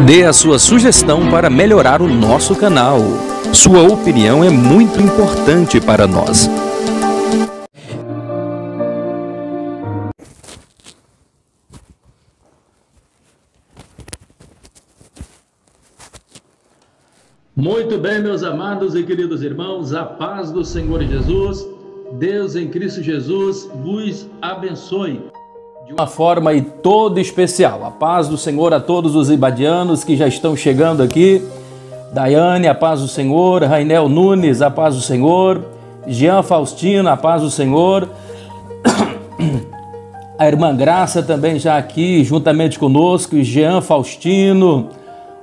Dê a sua sugestão para melhorar o nosso canal. Sua opinião é muito importante para nós. Muito bem, meus amados e queridos irmãos, a paz do Senhor Jesus, Deus em Cristo Jesus vos abençoe de uma forma e toda especial. A paz do Senhor a todos os ibadianos que já estão chegando aqui. Daiane, a paz do Senhor. Rainel Nunes, a paz do Senhor. Jean Faustino, a paz do Senhor. A irmã Graça também já aqui juntamente conosco. Jean Faustino.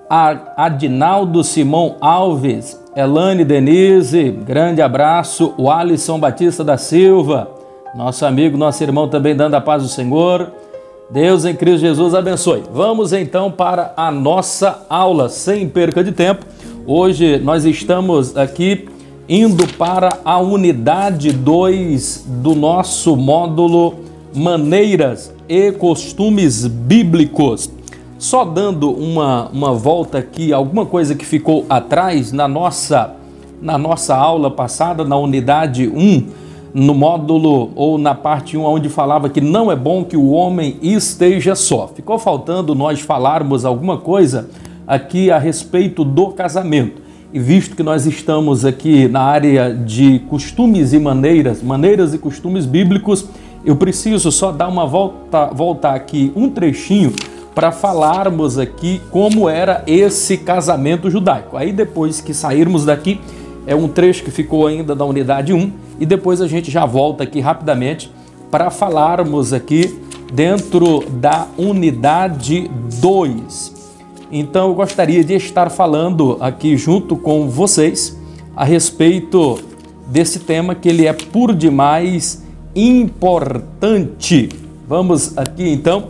Adinaldo Simão Alves, Elane Denise, grande abraço. O Alisson Batista da Silva, nosso amigo, nosso irmão também dando a paz do Senhor. Deus em Cristo Jesus abençoe. Vamos então para a nossa aula, sem perca de tempo. Hoje nós estamos aqui indo para a unidade 2 do nosso módulo Maneiras e Costumes Bíblicos. Só dando uma volta aqui, alguma coisa que ficou atrás na nossa aula passada, na unidade 1, no módulo ou na parte 1, onde falava que não é bom que o homem esteja só. Ficou faltando nós falarmos alguma coisa aqui a respeito do casamento. E visto que nós estamos aqui na área de costumes e maneiras e costumes bíblicos, eu preciso só dar uma voltar aqui um trechinho para falarmos aqui como era esse casamento judaico. Aí depois que sairmos daqui, é um trecho que ficou ainda da unidade 1, e depois a gente já volta aqui rapidamente para falarmos aqui dentro da unidade 2. Então eu gostaria de estar falando aqui junto com vocês a respeito desse tema que ele é por demais importante. Vamos aqui então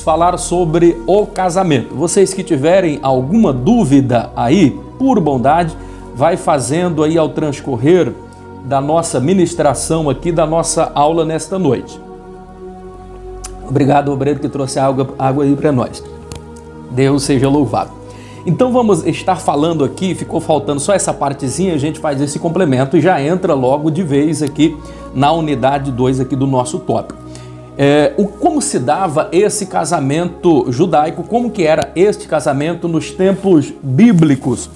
falar sobre o casamento. Vocês que tiverem alguma dúvida aí, por bondade, vai fazendo aí ao transcorrer da nossa ministração aqui, da nossa aula nesta noite. Obrigado, obreiro, que trouxe água aí para nós. Deus seja louvado. Então vamos estar falando aqui, ficou faltando só essa partezinha, a gente faz esse complemento e já entra logo de vez aqui na unidade 2 aqui do nosso tópico. Como se dava esse casamento judaico, como que era este casamento nos tempos bíblicos,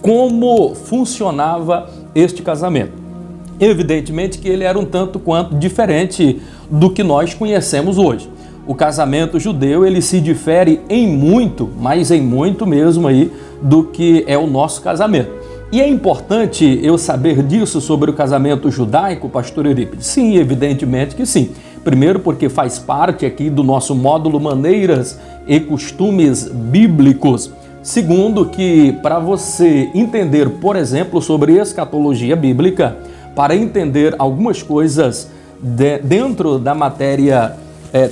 como funcionava este casamento. Evidentemente que ele era um tanto quanto diferente do que nós conhecemos hoje. O casamento judeu, ele se difere em muito, mas em muito mesmo aí, do que é o nosso casamento. E é importante eu saber disso sobre o casamento judaico, pastor Eurípides? Sim, evidentemente que sim. Primeiro porque faz parte aqui do nosso módulo Maneiras e Costumes Bíblicos. Segundo que para você entender, por exemplo, sobre escatologia bíblica, para entender algumas coisas dentro da matéria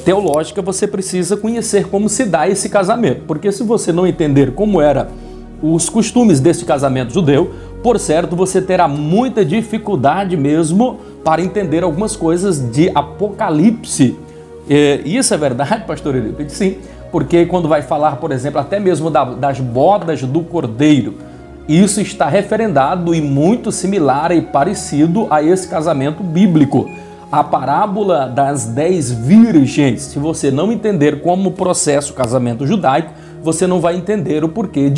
teológica, você precisa conhecer como se dá esse casamento. Porque se você não entender como eram os costumes desse casamento judeu, por certo, você terá muita dificuldade mesmo para entender algumas coisas de Apocalipse. Isso é verdade, pastor Eurípides? Sim, porque quando vai falar, por exemplo, até mesmo das bodas do Cordeiro, isso está referendado e muito similar e parecido a esse casamento bíblico. A parábola das 10 virgens, se você não entender como processa o casamento judaico, você não vai entender o porquê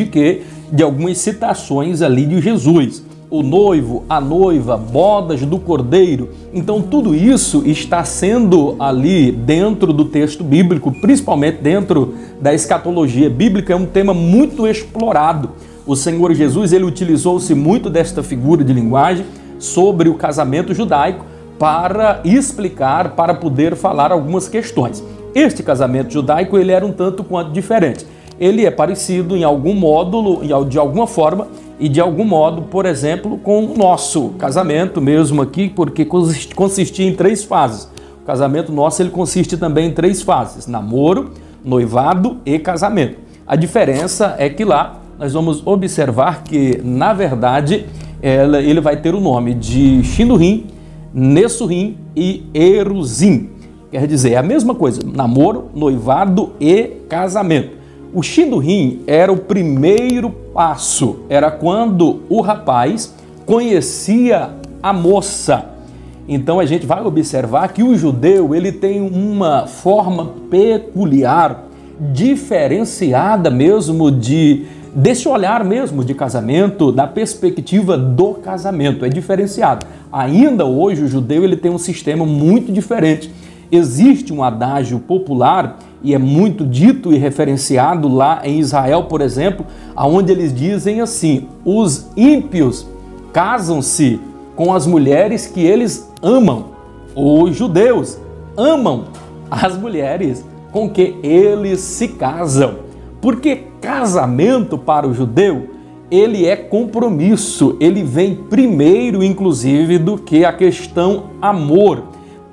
de algumas citações ali de Jesus. O noivo, a noiva, bodas do Cordeiro. Então tudo isso está sendo ali dentro do texto bíblico, principalmente dentro da escatologia bíblica, é um tema muito explorado. O Senhor Jesus, ele utilizou-se muito desta figura de linguagem sobre o casamento judaico para explicar, para poder falar algumas questões. Este casamento judaico, ele era um tanto quanto diferente. Ele é parecido em algum módulo, de alguma forma, e de algum modo, por exemplo, com o nosso casamento mesmo aqui, porque consistia em 3 fases. O casamento nosso, ele consiste também em 3 fases: namoro, noivado e casamento. A diferença é que lá nós vamos observar que, na verdade, ele vai ter o nome de Shinurim, Nessurim e Eruzim. Quer dizer, é a mesma coisa: namoro, noivado e casamento. O Shidduchim era o primeiro passo, era quando o rapaz conhecia a moça. Então a gente vai observar que o judeu ele tem uma forma peculiar, diferenciada mesmo desse olhar mesmo de casamento, da perspectiva do casamento, é diferenciado. Ainda hoje o judeu ele tem um sistema muito diferente. Existe um adágio popular e é muito dito e referenciado lá em Israel, por exemplo, onde eles dizem assim: os ímpios casam-se com as mulheres que eles amam. Os judeus amam as mulheres com que eles se casam. Porque casamento para o judeu, ele é compromisso, ele vem primeiro, inclusive, do que a questão amor.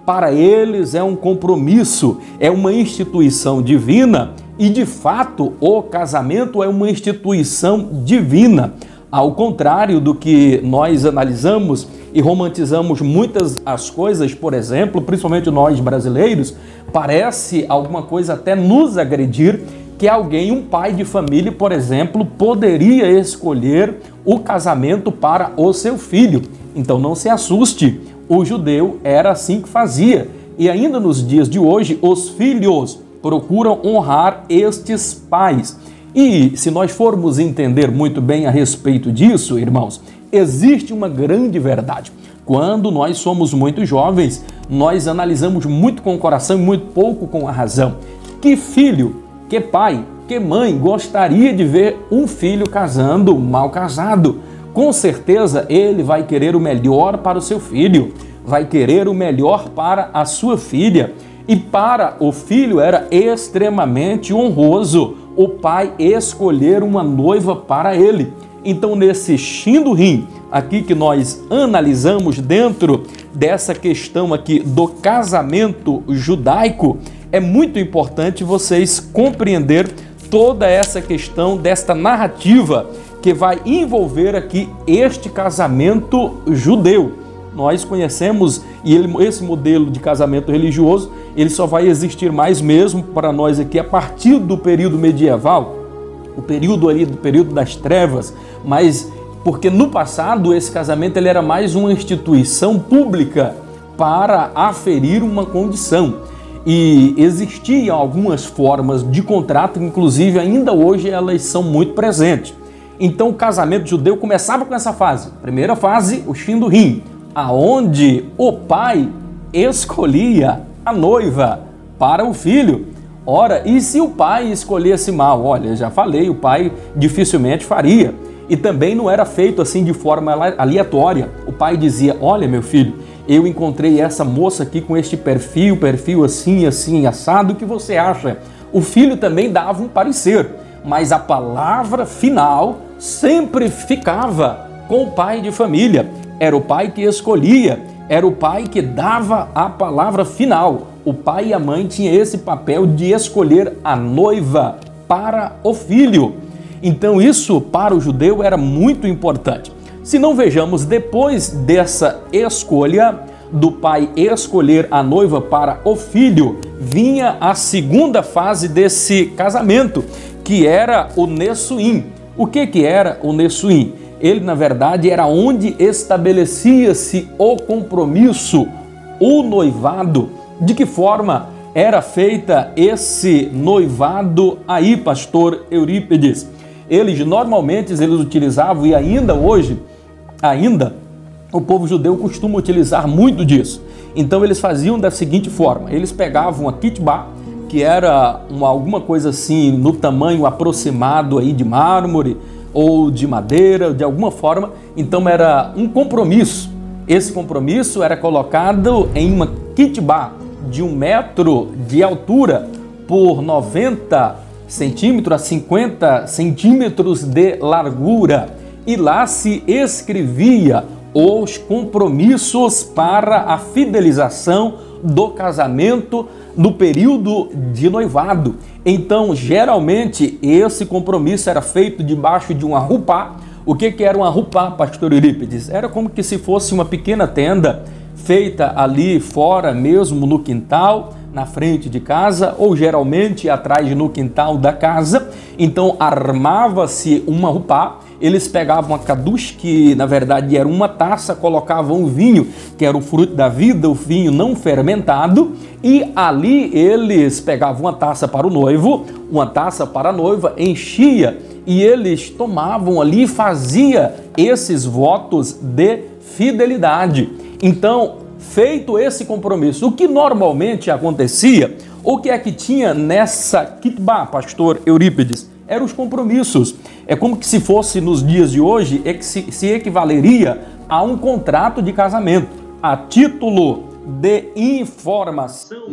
Para eles é um compromisso, é uma instituição divina e, de fato, o casamento é uma instituição divina. Ao contrário do que nós analisamos e romantizamos muitas as coisas, por exemplo, principalmente nós brasileiros, parece alguma coisa até nos agredir que alguém, um pai de família, por exemplo, poderia escolher o casamento para o seu filho. Então não se assuste, o judeu era assim que fazia. E ainda nos dias de hoje, os filhos procuram honrar estes pais. E se nós formos entender muito bem a respeito disso, irmãos, existe uma grande verdade. Quando nós somos muito jovens, nós analisamos muito com o coração e muito pouco com a razão. Que filho, que pai, que mãe gostaria de ver um filho casando mal casado? Com certeza ele vai querer o melhor para o seu filho, vai querer o melhor para a sua filha. E para o filho era extremamente honroso o pai escolher uma noiva para ele. Então, nesse Shidduchim aqui que nós analisamos dentro dessa questão aqui do casamento judaico, é muito importante vocês compreender toda essa questão desta narrativa que vai envolver aqui este casamento judeu. Nós conhecemos e esse modelo de casamento religioso, ele só vai existir mais mesmo para nós aqui a partir do período medieval, o período ali do período das trevas, mas porque no passado esse casamento ele era mais uma instituição pública para aferir uma condição. E existiam algumas formas de contrato, inclusive ainda hoje elas são muito presentes. Então o casamento judeu começava com essa fase. Primeira fase, o Shidduchim, aonde o pai escolhia a noiva para o filho. Ora, e se o pai escolhesse mal? Olha, já falei, o pai dificilmente faria. E também não era feito assim de forma aleatória. O pai dizia: olha, meu filho, eu encontrei essa moça aqui com este perfil assim, assim, assado, o que você acha? O filho também dava um parecer, mas a palavra final sempre ficava com o pai de família. Era o pai que escolhia, era o pai que dava a palavra final. O pai e a mãe tinham esse papel de escolher a noiva para o filho. Então isso para o judeu era muito importante. Se não vejamos, depois dessa escolha do pai escolher a noiva para o filho, vinha a segunda fase desse casamento, que era o Nessuim. O que era o Nessuim? Ele, na verdade, era onde estabelecia-se o compromisso, o noivado. De que forma era feita esse noivado aí, pastor Eurípides? Normalmente eles utilizavam, e ainda hoje, o povo judeu costuma utilizar muito disso. Então eles faziam da seguinte forma: eles pegavam a kitbá, que era alguma coisa assim no tamanho aproximado aí de mármore ou de madeira, de alguma forma. Então era um compromisso. Esse compromisso era colocado em uma kitbá de 1 metro de altura por 90 centímetros a 50 centímetros de largura. E lá se escrevia os compromissos para a fidelização do casamento no período de noivado. Então, geralmente, esse compromisso era feito debaixo de uma rupá. O que era uma rupá, pastor Eurípides? Era como que se fosse uma pequena tenda feita ali fora mesmo no quintal, na frente de casa ou geralmente atrás no quintal da casa. Então armava-se uma rupá, eles pegavam a kadus, que na verdade era uma taça, colocavam o vinho, que era o fruto da vida, o vinho não fermentado, e ali eles pegavam uma taça para o noivo, uma taça para a noiva, enchia e eles tomavam ali e fazia esses votos de fidelidade. Então, feito esse compromisso, o que normalmente acontecia, o que é que tinha nessa kitbá, pastor Eurípides? Eram os compromissos. É como que se fosse nos dias de hoje, é que se equivaleria a um contrato de casamento. A título de informação,